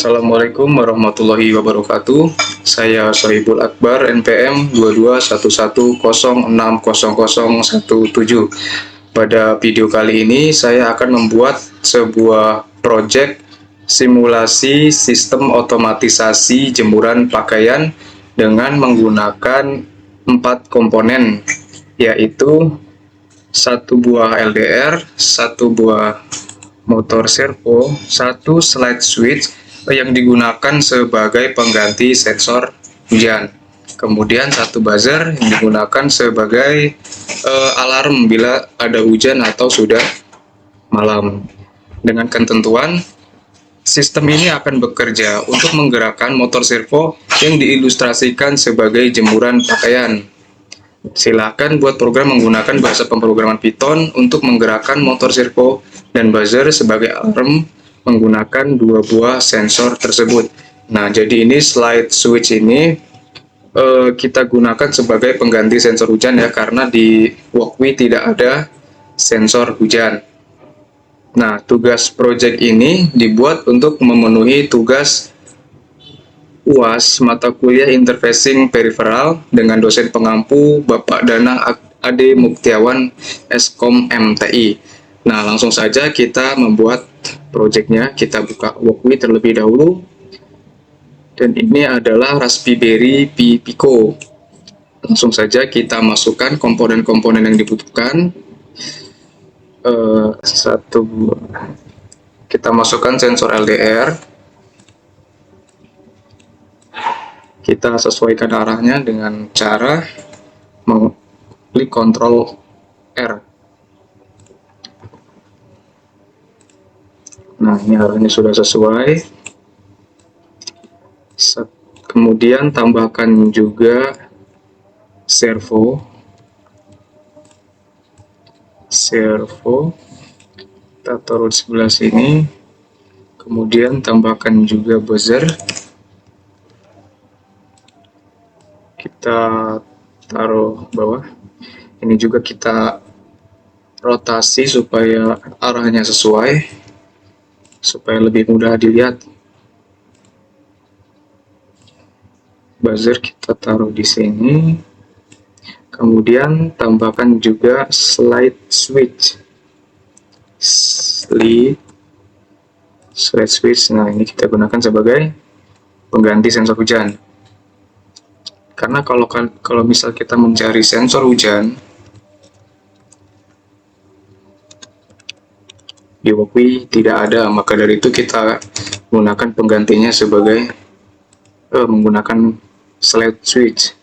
Assalamualaikum warahmatullahi wabarakatuh. Saya Sohibul Akbar, NPM 2211060017. Pada video kali ini saya akan membuat sebuah project simulasi sistem otomatisasi jemuran pakaian dengan menggunakan 4 komponen, yaitu satu buah LDR, satu buah motor servo, satu slide switch yang digunakan sebagai pengganti sensor hujan. Kemudian satu buzzer yang digunakan sebagai alarm bila ada hujan atau sudah malam. Dengan ketentuan, sistem ini akan bekerja untuk menggerakkan motor servo yang diilustrasikan sebagai jemuran pakaian. Silakan buat program menggunakan bahasa pemrograman Python untuk menggerakkan motor servo dan buzzer sebagai alarm menggunakan 2 buah sensor tersebut. Nah, jadi ini slide switch ini kita gunakan sebagai pengganti sensor hujan ya, karena di Walkway tidak ada sensor hujan. Nah, tugas project ini dibuat untuk memenuhi tugas UAS mata kuliah Interfacing Peripheral dengan dosen pengampu Bapak Danang Ade Muktiawan Eskom MTI. Nah, langsung saja kita membuat projectnya. Kita buka Walkway terlebih dahulu. Dan ini adalah Raspberry Pi Pico. Langsung saja kita masukkan komponen-komponen yang dibutuhkan. Kita masukkan sensor LDR. Kita sesuaikan arahnya dengan cara mengklik Ctrl R. Nah, ini arahnya sudah sesuai. Kemudian tambahkan juga servo. Kita taruh di sebelah sini. Kemudian tambahkan juga buzzer. Kita taruh bawah. Ini juga kita rotasi supaya arahnya sesuai, supaya lebih mudah dilihat. Buzzer kita taruh di sini. Kemudian tambahkan juga slide switch. Slide switch. Nah, ini kita gunakan sebagai pengganti sensor hujan. Karena kalau misal kita mencari sensor hujan di Walkway tidak ada, maka dari itu kita gunakan penggantinya sebagai menggunakan slide switch.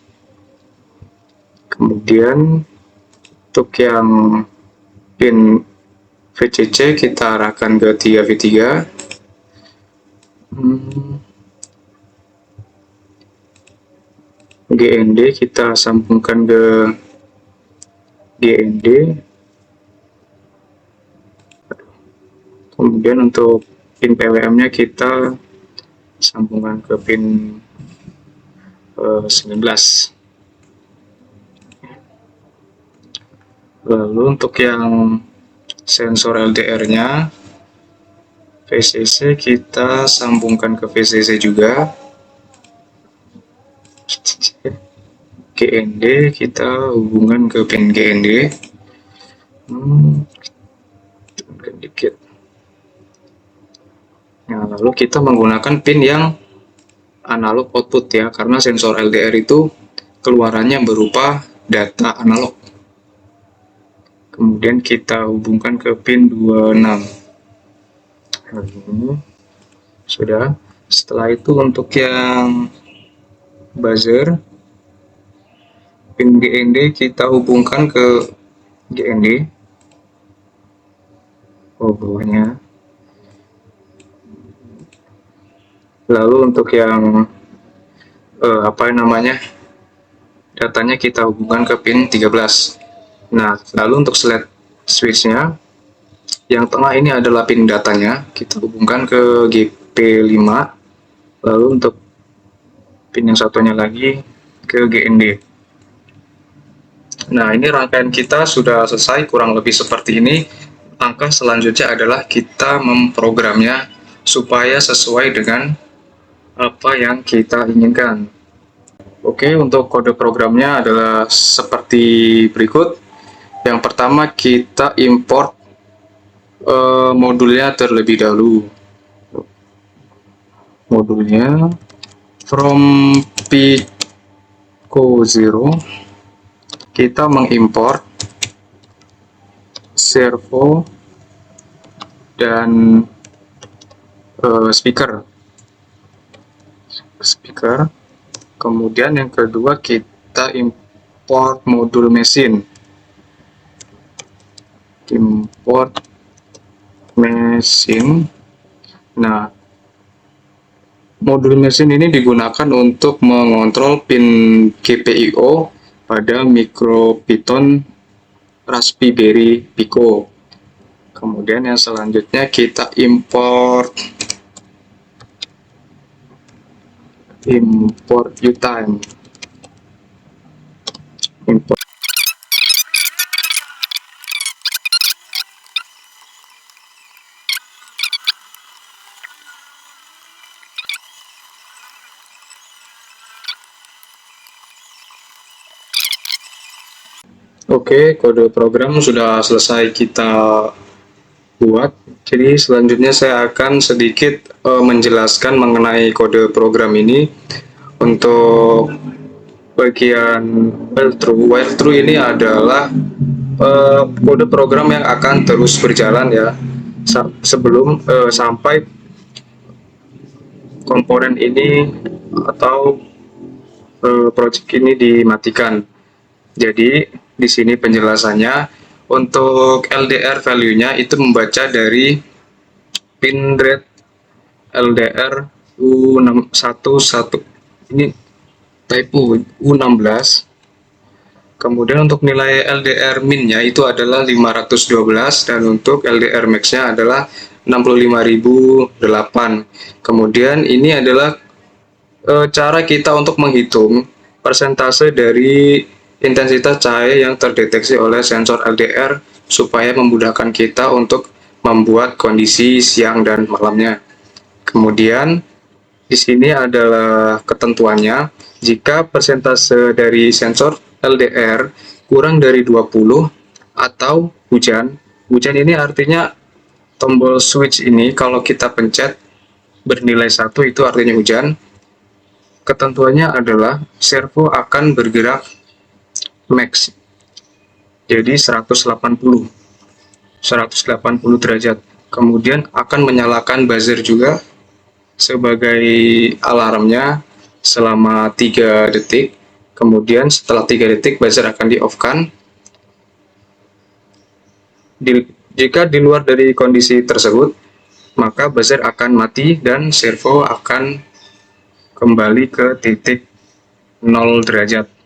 Kemudian untuk yang pin VCC kita arahkan ke 3V3. GND kita sambungkan ke GND. Kemudian untuk pin PWM nya kita sambungkan ke pin 19. Lalu untuk yang sensor LDR nya VCC kita sambungkan ke VCC juga. GND kita hubungkan ke pin GND. Dikit. Nah, lalu kita menggunakan pin yang analog output ya, karena sensor LDR itu keluarannya berupa data analog. Kemudian kita hubungkan ke pin 26. Nah, ini sudah. Setelah itu untuk yang buzzer, pin GND kita hubungkan ke GND. Bawahnya. Lalu untuk yang datanya kita hubungkan ke pin 13. Nah, lalu untuk slide switch-nya yang tengah ini adalah pin datanya, kita hubungkan ke GP5. Lalu untuk pin yang satunya lagi ke GND. Nah, ini rangkaian kita sudah selesai, kurang lebih seperti ini. Langkah selanjutnya adalah kita memprogramnya supaya sesuai dengan apa yang kita inginkan. Oke, untuk kode programnya adalah seperti berikut. Yang pertama kita import modulnya terlebih dahulu. Modulnya from Pico 0 kita mengimport servo dan speaker. Kemudian yang kedua kita import modul mesin. Import mesin. Nah, modul mesin ini digunakan untuk mengontrol pin GPIO pada MicroPython Raspberry Pico. Kemudian yang selanjutnya kita import utime. Oke, kode program sudah selesai kita buat. Jadi selanjutnya saya akan sedikit menjelaskan mengenai kode program ini. Untuk bagian while true ini adalah kode program yang akan terus berjalan ya sebelum sampai komponen ini atau project ini dimatikan. Jadi di sini penjelasannya untuk LDR value-nya itu membaca dari pin rate LDR U11, ini typo U16. Kemudian untuk nilai LDR min-nya itu adalah 512 dan untuk LDR max-nya adalah 65.008. Kemudian ini adalah cara kita untuk menghitung persentase dari intensitas cahaya yang terdeteksi oleh sensor LDR supaya memudahkan kita untuk membuat kondisi siang dan malamnya. Kemudian di sini adalah ketentuannya, jika persentase dari sensor LDR kurang dari 20 atau hujan ini artinya tombol switch ini kalau kita pencet bernilai 1 itu artinya hujan. Ketentuannya adalah servo akan bergerak max, jadi 180 derajat. Kemudian akan menyalakan buzzer juga sebagai alarmnya selama 3 detik. Kemudian setelah 3 detik buzzer akan di-off-kan. Jika di luar dari kondisi tersebut, maka buzzer akan mati dan servo akan kembali ke titik 0 derajat.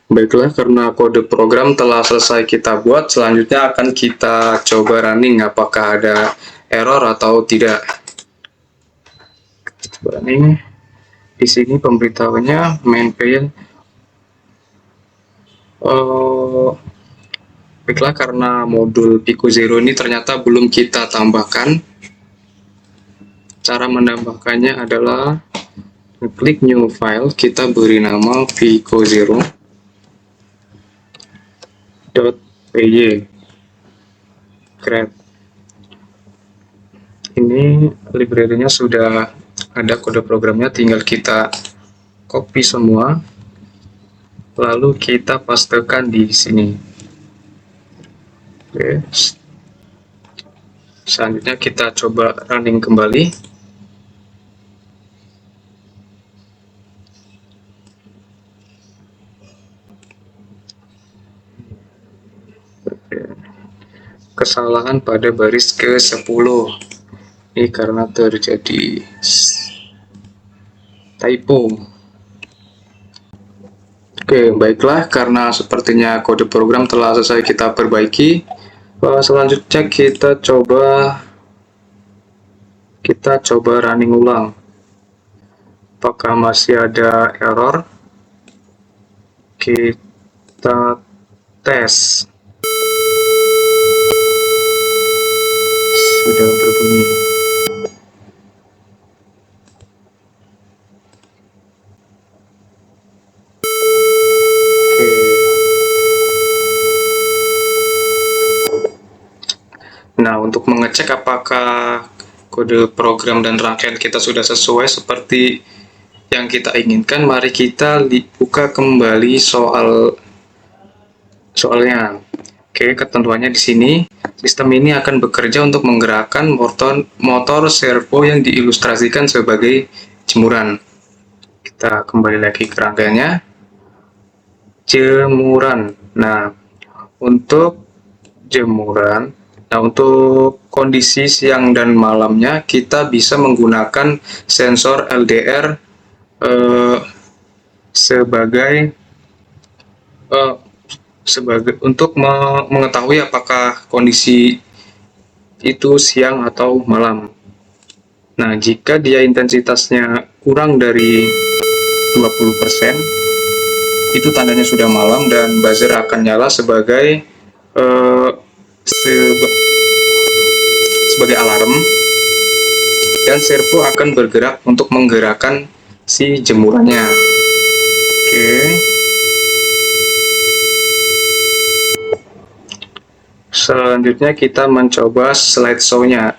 Baiklah, karena kode program telah selesai kita buat, selanjutnya akan kita coba running apakah ada error atau tidak. Running. Di sini pemberitahuannya main fail. Baiklah, karena modul Pico 0 ini ternyata belum kita tambahkan. Cara menambahkannya adalah klik new file, kita beri nama pico0.py. Create. Ini library-nya sudah ada kode programnya, tinggal kita copy semua, lalu kita pastekan di sini. Oke. Selanjutnya kita coba running kembali. Kesalahan pada baris ke-10. Ini karena terjadi typo. Oke, baiklah, karena sepertinya kode program telah selesai kita perbaiki. Selanjutnya kita coba running ulang. Apakah masih ada error? Kita tes. Sudah berbunyi. Nah, untuk mengecek apakah kode program dan rangkaian kita sudah sesuai seperti yang kita inginkan, mari kita buka kembali soalnya. Oke, ketentuannya di sini. Sistem ini akan bekerja untuk menggerakkan motor servo yang diilustrasikan sebagai jemuran. Kita kembali lagi ke rangkaiannya. Jemuran. Nah, untuk jemuran, untuk kondisi siang dan malamnya, kita bisa menggunakan sensor LDR sebagai untuk mengetahui apakah kondisi itu siang atau malam. Nah, jika dia intensitasnya kurang dari 20%, itu tandanya sudah malam dan buzzer akan nyala sebagai sebagai alarm, dan servo akan bergerak untuk menggerakkan si jemurannya. Oke. Selanjutnya kita mencoba slide switch-nya.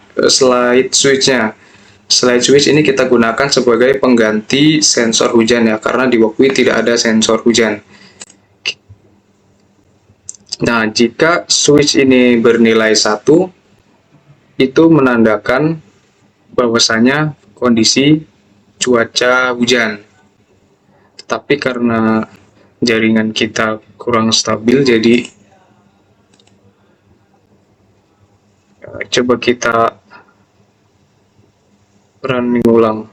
Slide switch ini kita gunakan sebagai pengganti sensor hujan ya, karena di Walkway tidak ada sensor hujan. Nah, jika switch ini bernilai 1, itu menandakan bahwasanya kondisi cuaca hujan. Tetapi karena jaringan kita kurang stabil, jadi coba kita running ulang.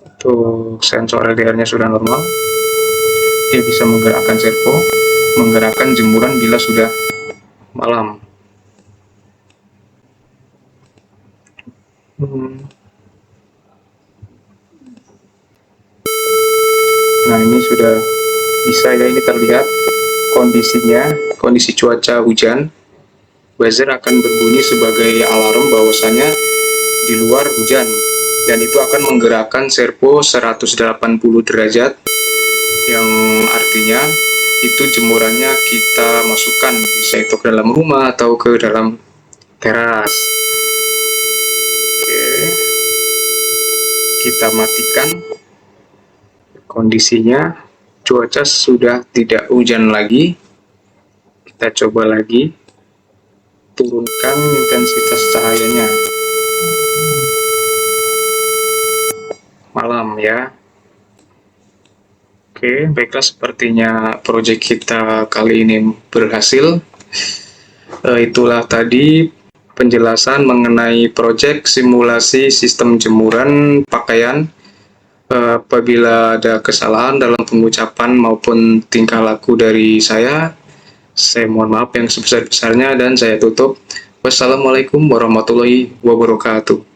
Untuk sensor LDR-nya sudah normal. Dia bisa menggerakkan servo, menggerakkan jemuran bila sudah malam. Nah, ini sudah bisa ya, ini terlihat kondisinya, kondisi cuaca hujan. Buzzer akan berbunyi sebagai alarm bahwasanya di luar hujan, dan itu akan menggerakkan servo 180 derajat, yang artinya itu jemurannya kita masukkan, bisa itu ke dalam rumah atau ke dalam teras. Oke, kita matikan. Kondisinya cuaca sudah tidak hujan lagi. Kita coba lagi, turunkan intensitas cahayanya. Malam ya. Oke, baiklah, sepertinya proyek kita kali ini berhasil. Itulah tadi penjelasan mengenai proyek simulasi sistem jemuran pakaian. Apabila ada kesalahan dalam pengucapan maupun tingkah laku dari saya mohon maaf yang sebesar-besarnya, dan saya tutup. Wassalamualaikum warahmatullahi wabarakatuh.